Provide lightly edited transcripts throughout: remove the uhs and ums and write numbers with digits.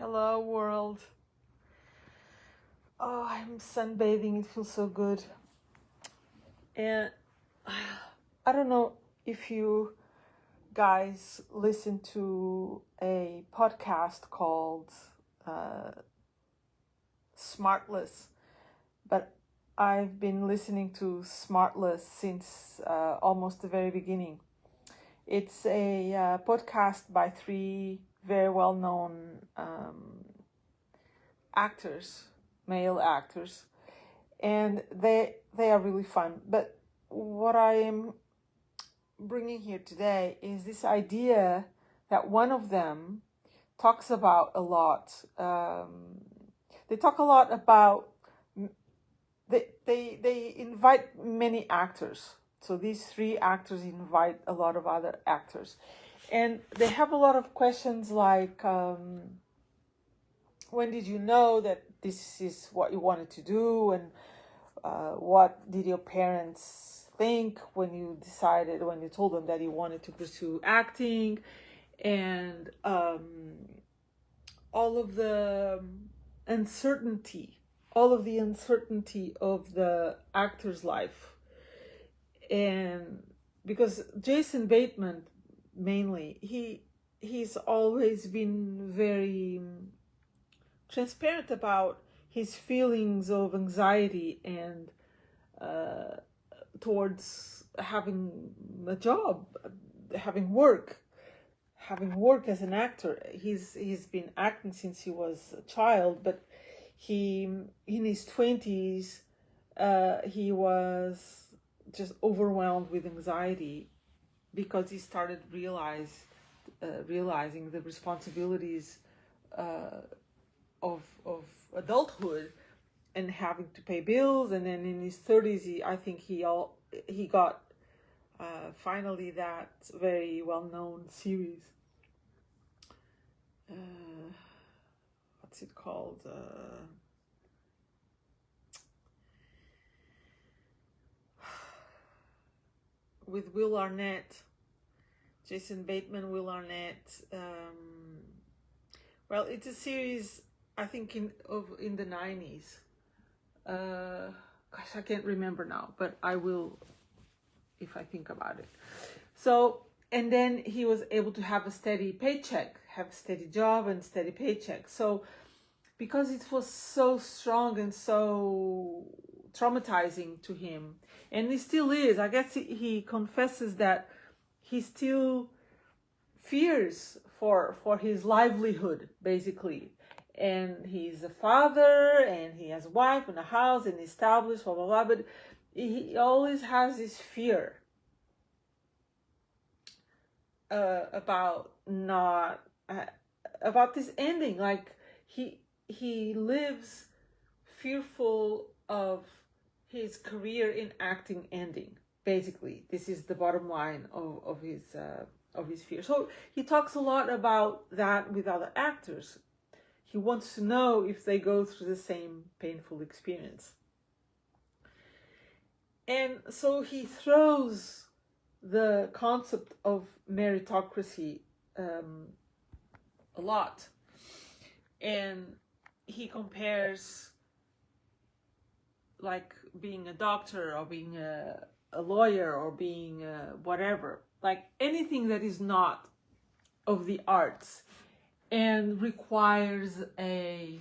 Hello, world. Oh, I'm sunbathing. It feels so good. And I don't know if you guys listen to a podcast called SmartLess, but I've been listening to SmartLess since almost the very beginning. It's a podcast by three very well-known actors, male actors, and they are really fun. But what I am bringing here today is this idea that one of them talks about a lot. They talk a lot about they invite many actors. So these three actors invite a lot of other actors, and they have a lot of questions like. When did you know that this is what you wanted to do, and what did your parents think when you told them that you wanted to pursue acting, and all of the uncertainty of the actor's life. And because Jason Bateman, mainly, he's always been very transparent about his feelings of anxiety and towards having a job, having work as an actor. He's been acting since he was a child, but he in his 20s he was just overwhelmed with anxiety because he started realizing the responsibilities of adulthood and having to pay bills. And then in his 30s he got finally that very well-known series, what's it called, with Will Arnett, Jason Bateman, Will Arnett. Well, it's a series, I think, in the 90s. Gosh, I can't remember now, but I will if I think about it. So, and then he was able to have a steady paycheck, have a steady job and steady paycheck. So, because it was so strong and so traumatizing to him, and it still is, I guess he confesses that he still fears for his livelihood, basically. And he's a father, and he has a wife and a house and established, blah blah blah, but he always has this fear about not about this ending. Like he lives fearful of his career in acting ending. Basically, this is the bottom line of his fear. So he talks a lot about that with other actors. He wants to know if they go through the same painful experience. And so he throws the concept of meritocracy a lot. And he compares like being a doctor or being a lawyer or being whatever, like anything that is not of the arts and requires a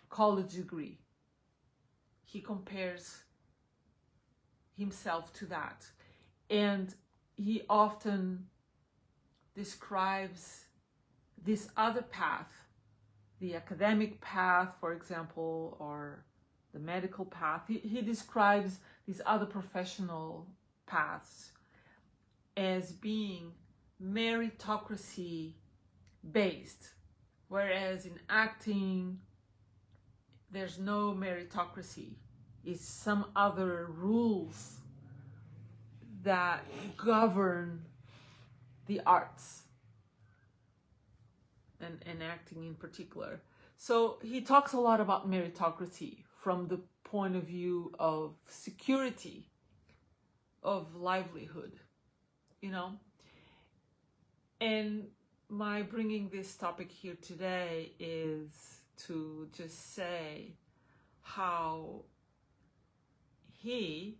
college degree. He compares himself to that. And he often describes this other path, the academic path, for example, or the medical path. He describes these other professional paths as being meritocracy based, whereas in acting there's no meritocracy. It's some other rules that govern the arts and acting in particular. So he talks a lot about meritocracy from the point of view of security, of livelihood, you know. And my bringing this topic here today is to just say how he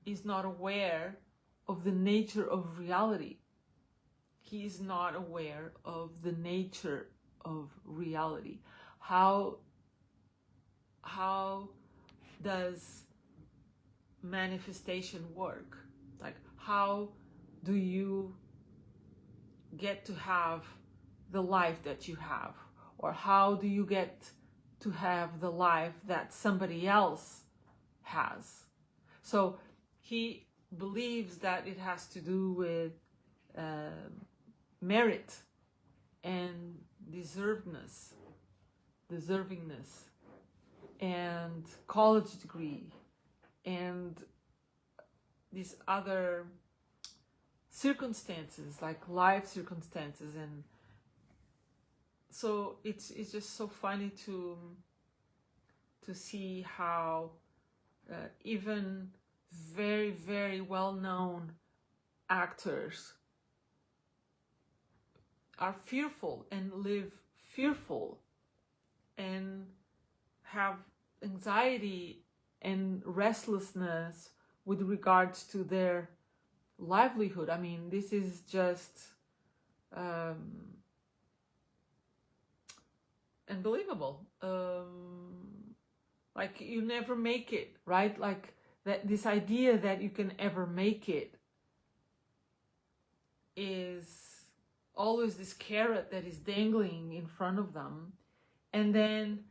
is not aware of the nature of reality. He is not aware of the nature of reality. How does manifestation work? Like, how do you get to have the life that you have? Or how do you get to have the life that somebody else has? So he believes that it has to do with merit and deservingness, and college degree, and these other circumstances, like life circumstances. And so it's just so funny to see how even very, very well-known actors are fearful and live fearful and have anxiety and restlessness with regards to their livelihood. I mean, this is just unbelievable. Like, you never make it, right? Like, that this idea that you can ever make it is always this carrot that is dangling in front of them. And then,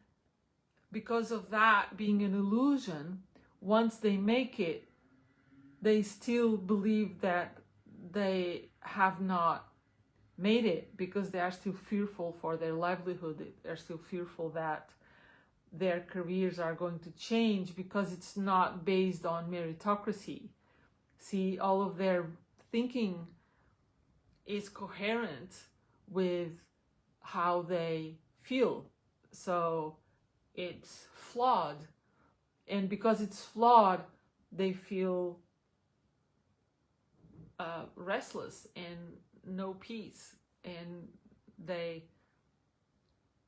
because of that being an illusion, once they make it, they still believe that they have not made it, because they are still fearful for their livelihood. They're still fearful that their careers are going to change, because it's not based on meritocracy. See, all of their thinking is coherent with how they feel. So it's flawed. And because it's flawed, they feel restless and no peace. And they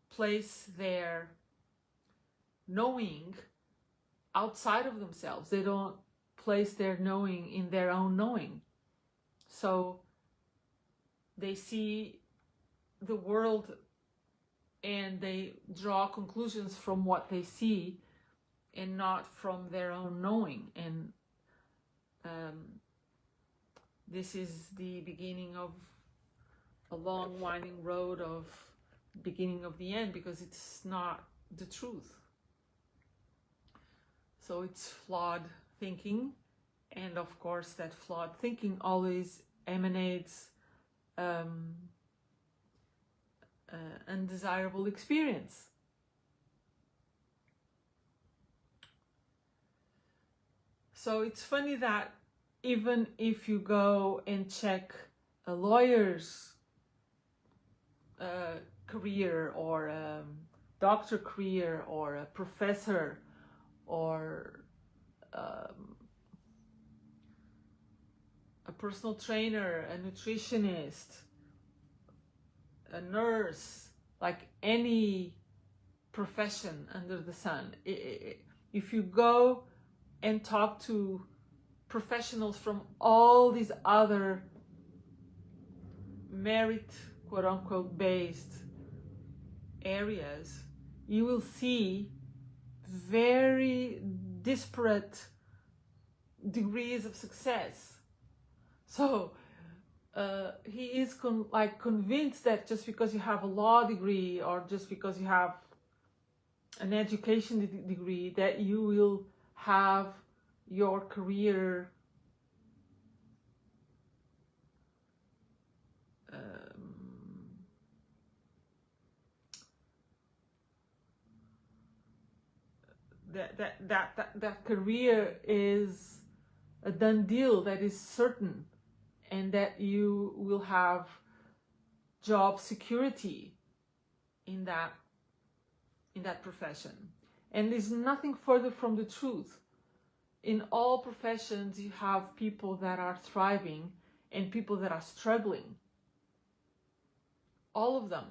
place their knowing outside of themselves. They don't place their knowing in their own knowing. So they see the world and they draw conclusions from what they see and not from their own knowing. And this is the beginning of a long winding road of beginning of the end, because it's not the truth. So it's flawed thinking, and of course that flawed thinking always emanates undesirable experience. So it's funny that even if you go and check a lawyer's career, or a doctor career, or a professor, or a personal trainer, a nutritionist, a nurse, like any profession under the sun, if you go and talk to professionals from all these other merit, quote unquote, based areas, you will see very disparate degrees of success. So he is convinced that just because you have a law degree, or just because you have an education degree, that you will have your career that career is a done deal, that is certain, and that you will have job security in that profession. And there's nothing further from the truth. In all professions, you have people that are thriving and people that are struggling. all of them,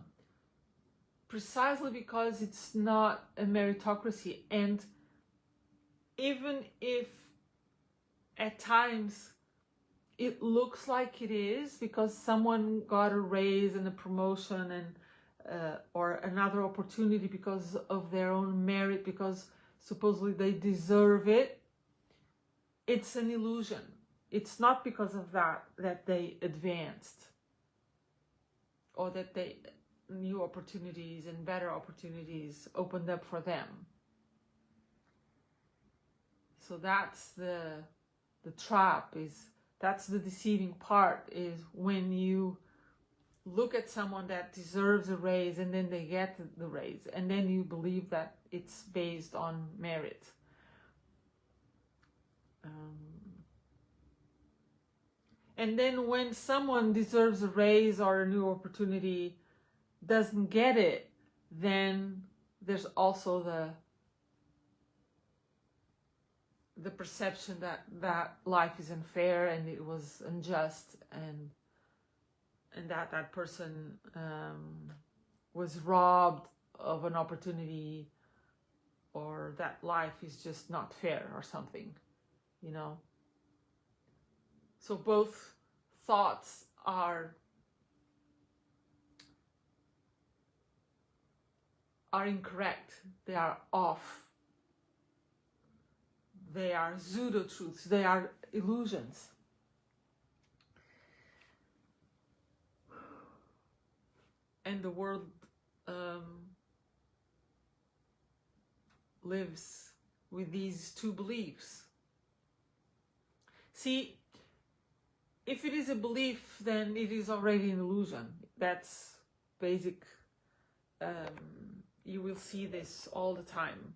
precisely because it's not a meritocracy. And even if at times it looks like it is, because someone got a raise and a promotion and or another opportunity because of their own merit, because supposedly they deserve it, it's an illusion. It's not because of that they advanced, or that they new opportunities and better opportunities opened up for them. So that's the trap, that's the deceiving part, is when you look at someone that deserves a raise and then they get the raise, and then you believe that it's based on merit. And then when someone deserves a raise or a new opportunity doesn't get it, then there's also the perception that life is unfair and it was unjust, and that person was robbed of an opportunity, or that life is just not fair or something, you know. So both thoughts are incorrect. They are off. They are pseudo-truths. They are illusions. And the world lives with these two beliefs. See, if it is a belief, then it is already an illusion. That's basic. You will see this all the time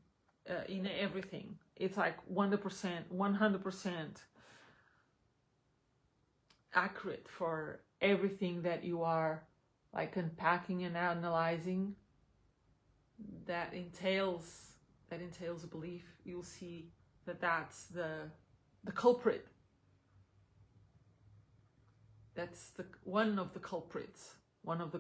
in everything. It's like 100% accurate for everything that you are like unpacking and analyzing. That entails a belief. You'll see that's the culprit. That's one of the culprits. One of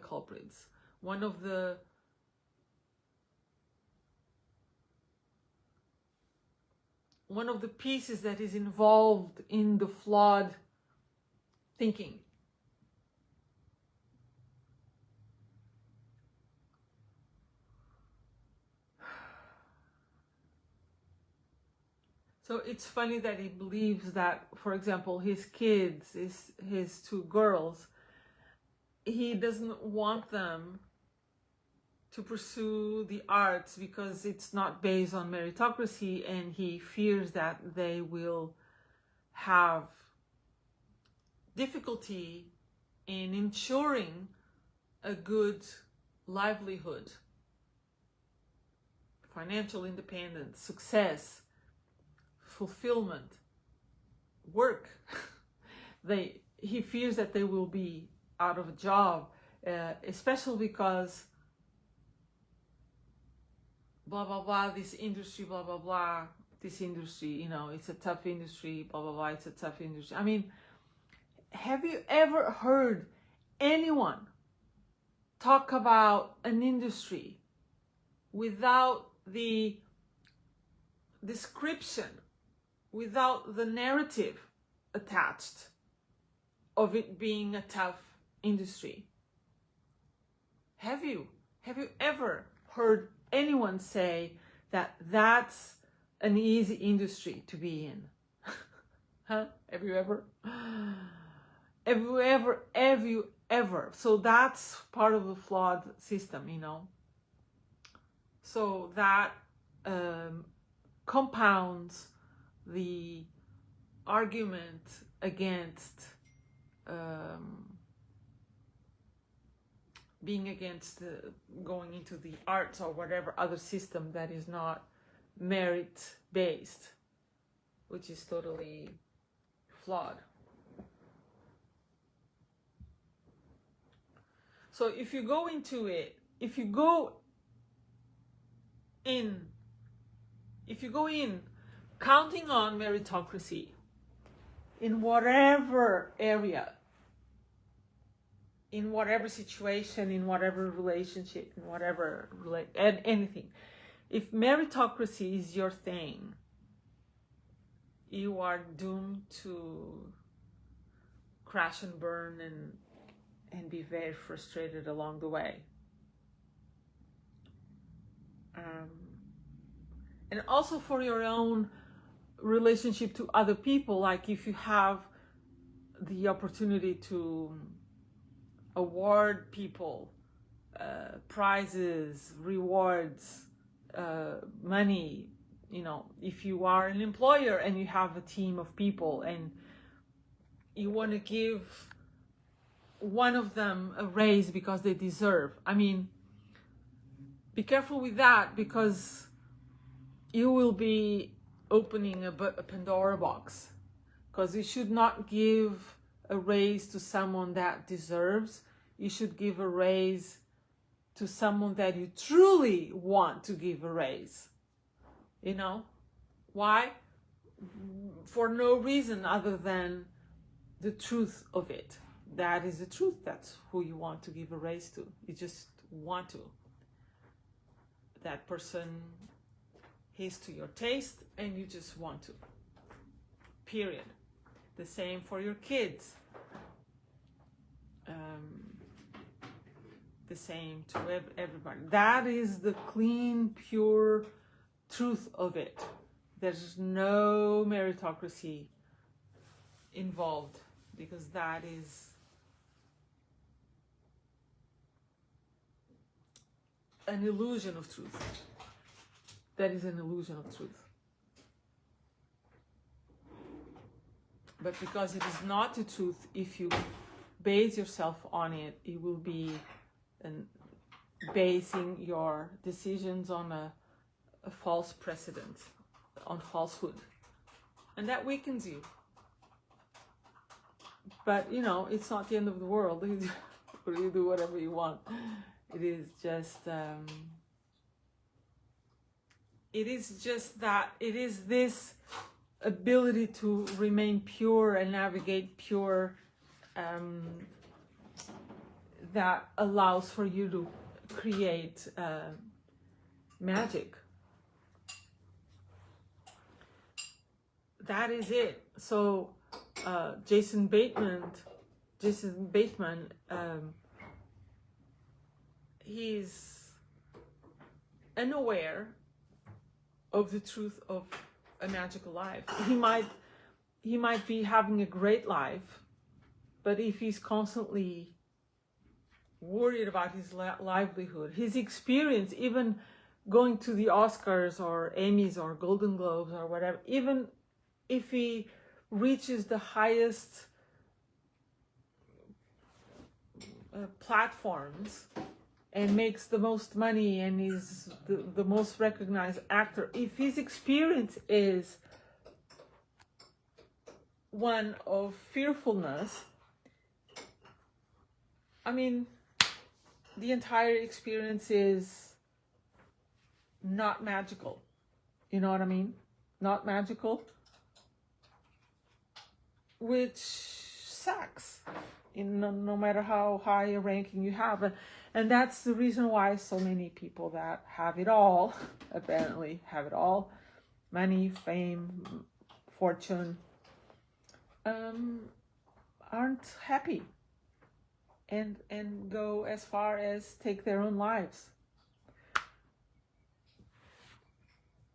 the pieces that is involved in the flawed thinking. So it's funny that he believes that, for example, his kids, his two girls, he doesn't want them to pursue the arts because it's not based on meritocracy, and he fears that they will have difficulty in ensuring a good livelihood, financial independence, success, fulfillment, work. He fears that they will be out of a job, especially because blah blah blah, this industry, blah blah blah, this industry, you know, it's a tough industry, blah blah blah, it's a tough industry. I mean, have you ever heard anyone talk about an industry without the description, without the narrative attached of it being a tough industry? Have you ever heard anyone say that that's an easy industry to be in? Huh? Have you ever? So that's part of the flawed system, you know. So that compounds the argument against being against going into the arts or whatever other system that is not merit based, which is totally flawed. So if you go into it, if you go in counting on meritocracy in whatever area, in whatever situation, in whatever relationship, in whatever and anything. If meritocracy is your thing, you are doomed to crash and burn and be very frustrated along the way. And also for your own relationship to other people, like if you have the opportunity to award people prizes, rewards, money, if you are an employer and you have a team of people and you want to give one of them a raise because they deserve, be careful with that, because you will be opening a Pandora box, because you should not give a raise to someone that deserves. You should give a raise to someone that you truly want to give a raise. Why? For no reason other than the truth of it. That is the truth. That's who you want to give a raise to. You just want to. That person is to your taste and you just want to. Period. The same for your kids. The same to everybody. That is the clean, pure truth of it. There's no meritocracy involved, because that is an illusion of truth. That is an illusion of truth. But because it is not the truth, if you base yourself on it, it will be basing your decisions on a false precedent, on falsehood. And that weakens you. But, it's not the end of the world. You do whatever you want. It is just this ability to remain pure and navigate pure that allows for you to create magic. That is it. So Jason Bateman, he's unaware of the truth of a magical life. He might be having a great life, but if he's constantly worried about his livelihood, his experience, even going to the Oscars or Emmys or Golden Globes or whatever, even if he reaches the highest platforms and makes the most money and is the most recognized actor, if his experience is one of fearfulness, the entire experience is not magical. You know what I mean? Not magical, which sucks, no matter how high a ranking you have. And that's the reason why so many people that have it all, apparently have it all, money, fame, fortune, aren't happy and go as far as take their own lives.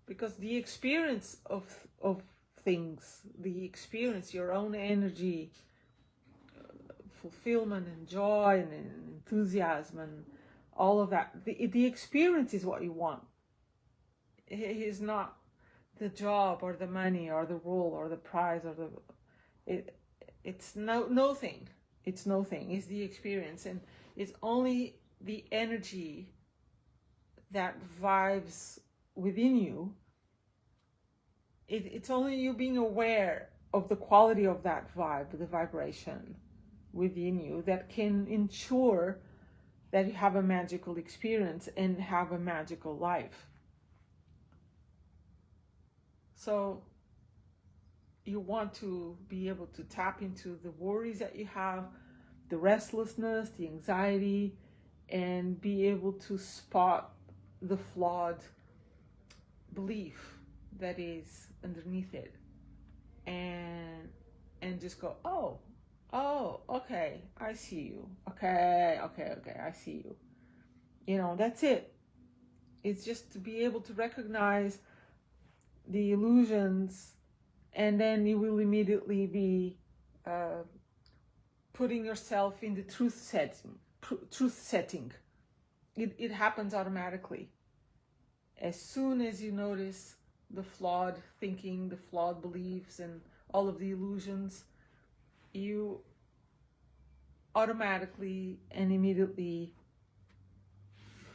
Because the experience of things, the experience, your own energy, fulfillment and joy and enthusiasm and all of that, the experience is what you want. It is not the job or the money or the role or the prize or it's no thing. It's no thing. It's the experience, and it's only the energy that vibes within you. It's only you being aware of the quality of that vibe, the vibration within you, that can ensure that you have a magical experience and have a magical life. So you want to be able to tap into the worries that you have, the restlessness, the anxiety, and be able to spot the flawed belief that is underneath it, and just go, oh, okay, I see you. Okay, I see you. You know, that's it. It's just to be able to recognize the illusions, and then you will immediately be putting yourself in the truth setting. It happens automatically. As soon as you notice the flawed thinking, the flawed beliefs, and all of the illusions, you automatically and immediately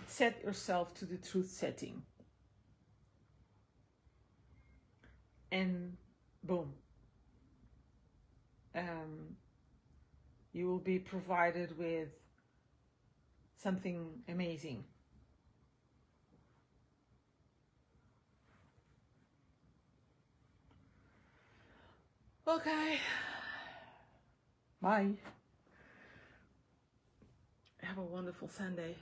set yourself to the truth setting. And boom. You will be provided with something amazing. Okay. Bye. Have a wonderful Sunday.